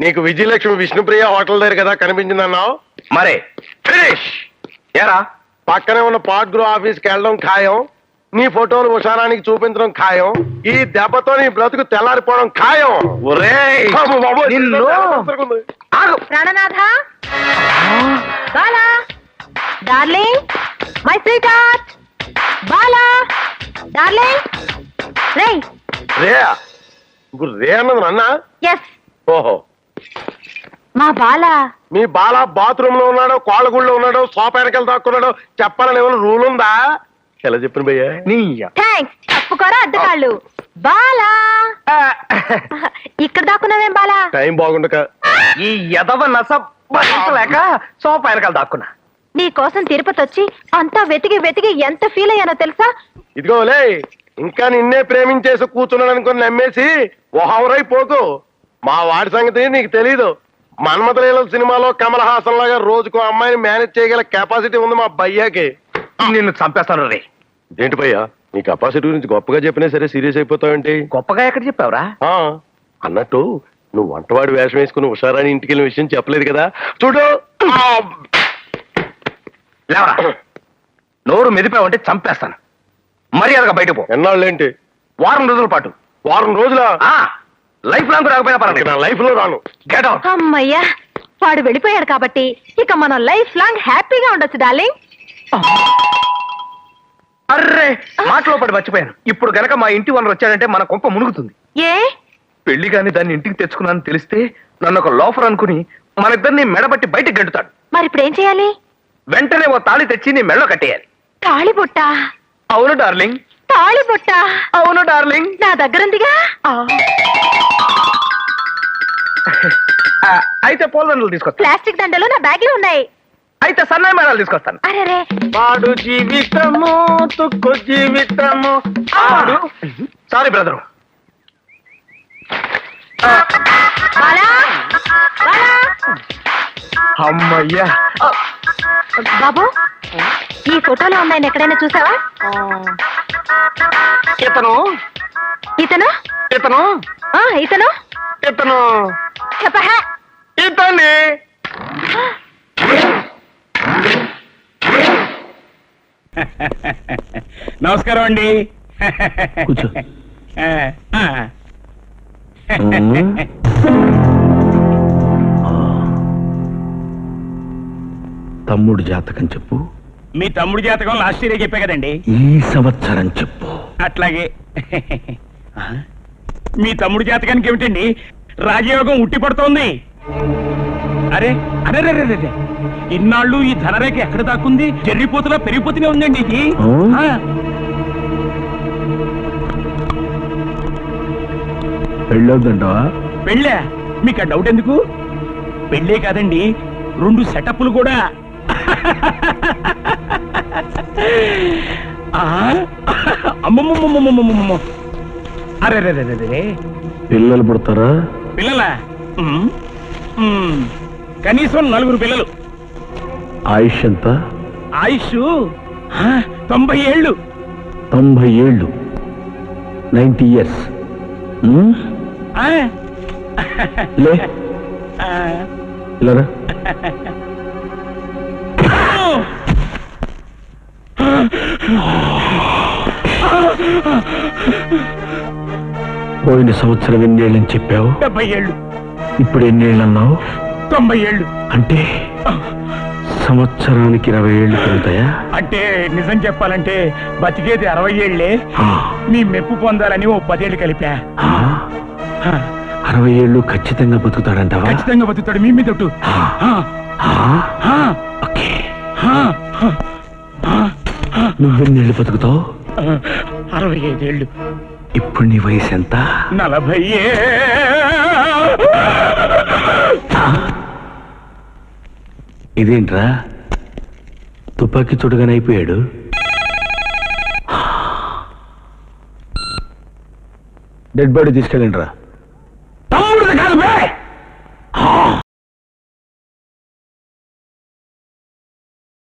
నీకు విజయలక్ష్మి విష్ణుప్రియ హోటల్ దగ్గర కదా కనిపించిందన్నావు. మరే ఫినిష్ ఏరా పక్కనే ఉన్న పాట్ గ్రో ఆఫీస్కి వెళ్ళడం ఖాయం. నీ ఫోటోలు ఉషారానికి చూపించడం ఖాయం. ఈ దెబ్బతో నీ బ్రతుకు తెల్లారిపోవడం ఖాయం. ఒరేయ్ బాబు, బాబు, నిన్ను ఆగు. ప్రాణనాథ Bala darling my sweetheart Bala darling రేయ్ రే ఇప్పుడు రే అన్నది అన్నా. ఎస్ ఓహో, మా బాలా మీ బాల బాత్రూమ్ లో ఉన్నాడో కోళ్ళగుళ్ళో ఉన్నాడో సోఫా వెనకాల దాక్కున్నాడో చెప్పాలని ఏమైనా రూల్ ఉందా? ఎలా చెప్పిన భయ్యా? నీ థ్యాంక్స్ తప్పుకోరా అడ్డకాళ్ళు. బాలా ఇక్కడ దాక్కున్నావేం బాలా? టైం బాగుండక ఈ ఎదవ నస భరించలేక సోఫా వెనకాల దాక్కున్నా. నీ కోసం తిరుపతి వచ్చి అంతా వెతికి వెతికి ఎంత ఫీల్ అయ్యానో తెలుసా? ఇదిగోలే, ఇంకా నిన్నే ప్రేమించేసి కూర్చున్నాను అనుకుని నమ్మేసి ఓహవరైపోకు. మా వాడి సంగతి నీకు తెలీదు. మన్మథలీల సినిమాలో కమల్ హాసన్ లాగా రోజుకు అమ్మాయిని మేనేజ్ చేయగల కెపాసిటీ ఉంది మా భయ్యాకి. నిన్ను చంపేస్తాను రే. ఏంటి భయ్యా, నీ కెపాసిటీ గురించి గొప్పగా చెప్పినా సరే సీరియస్ అయిపోతావేంటి? గొప్పగా ఎక్కడ చెప్పావురా? అన్నట్టు నువ్వు వంటవాడి వేషం వేసుకుని ఉషారాని ఇంటికి వెళ్ళిన విషయం చెప్పలేదు కదా. చూడు, లేవరా, నోరు మెదిపావంటే చంపేస్తాను. మర్యాదగా బయటకు పో. ఎన్నాళ్ళేంటి? వారం రోజుల పాటు. వారం రోజుల? లైఫ్ లాంగ్ రాకపోయినా పర్వాలేదు. నా లైఫ్ లో రాను. Get out. అమ్మయ్యా, వాడు వెళ్ళిపోయాడు కాబట్టి ఇక మనం లైఫ్ లాంగ్ హ్యాపీగా ఉండొచ్చు డార్లింగ్. అర్రే, మాటలో పడి మర్చిపోయాను. ఇప్పుడు గనక మా ఇంటి ఓనర్ వచ్చాడంటే మన కొంప మునుగుతుంది. ఏ పెళ్లి గాని దాన్ని ఇంటికి తెచ్చుకున్నాను తెలిస్తే నన్ను ఒక లోఫర్ అనుకుని మన ఇద్దరిని మెడబట్టి బయటకు గెంటుతాడు. మరి ఇప్పుడు ఏం చేయాలి? వెంటనే ఓ తాళి తెచ్చి నీ మెడలో కట్టేయాలి. తాళిబుట్ట? అవును డార్లింగ్. తాళిబుట్ట? అవును డార్లింగ్. నా దగ్గరుందిగా. అయితే పూలదండలు తీసుకొస్తా. ప్లాస్టిక్ దండలు నా బ్యాగ్ లో ఉన్నాయి. అయితే సన్నాయి మేళాలు తీసుకొస్తాను. అరే వాడు జీవితము తుక్కు జీవితము. Sorry brother. బాలా బాలా అమ్మయ్యా. బాబు, ఈ ఫోటోలో అమ్మాయిని ఎక్కడైనా చూసావా? ఇతను ఇతను ఇతను ఇతను ఇతను చెప్పహా. ఇతనే. నమస్కారం అండి. కూర్చో. తమ్ముడు జాతకం చెప్పు. మీ తమ్ముడి జాతకం లాస్ట్ ఇయర్ చెప్పే కదండి. ఈ సంవత్సరం చెప్పు. అట్లాగే. మీ తమ్ముడి జాతకానికి ఏమిటండి, రాజయోగం ఉట్టి పడుతోంది. అరే అరే రే, ఇన్నాళ్ళు ఈ ధనరేఖ ఎక్కడ దాక్కుంది? జరిగిపోతులా పెరిగిపోతూనే ఉందండి ఇది. పెళ్ళొద్దంటావా? పెళ్ళా? మీకు ఆ డౌట్ ఎందుకు? పెళ్ళే కాదండి, 2 సెటప్లు కూడా. అమ్మమ్మమ్మమ్మమ్మమ్మమ్మ. అరే రే రే రే, పిల్లలు పుడతారా? పిల్లలా? కనీసం 4 పిల్లలు. ఆయుష్ ఎంత? ఆయుష్ 90 ఏళ్ళు. 90 ఏళ్ళు, 90 years. లే ఇలారా. పోయిన సంవత్సరం ఎన్నేళ్ళని చెప్పావు? 70 ఏళ్ళు. ఇప్పుడు ఎన్నేళ్ళు అన్నావు? 90 ఏళ్ళు. అంటే సంవత్సరానికి 20 ఏళ్ళు పెరుగుతాయా? అంటే నిజం చెప్పాలంటే బతికేది 60 ఏళ్లే. మీ మెప్పు పొందాలని ఓ 10 ఏళ్ళు కలిపా. 60 ఏళ్ళు ఖచ్చితంగా బతుకుతాడంటావా? ఖచ్చితంగా బతుకుతాడు, మీ మీద ఒట్టు. ఓకే. నువ్వెన్నేళ్ళు బతుకుతావు? 65 ఏళ్ళు. ఇప్పుడు నీ వయసు ఎంత? 40. ఇదేంట్రా, తుపాకీ చుడగానే అయిపోయాడు. డెడ్ బాడీ తీసుకెళ్ళండి రా.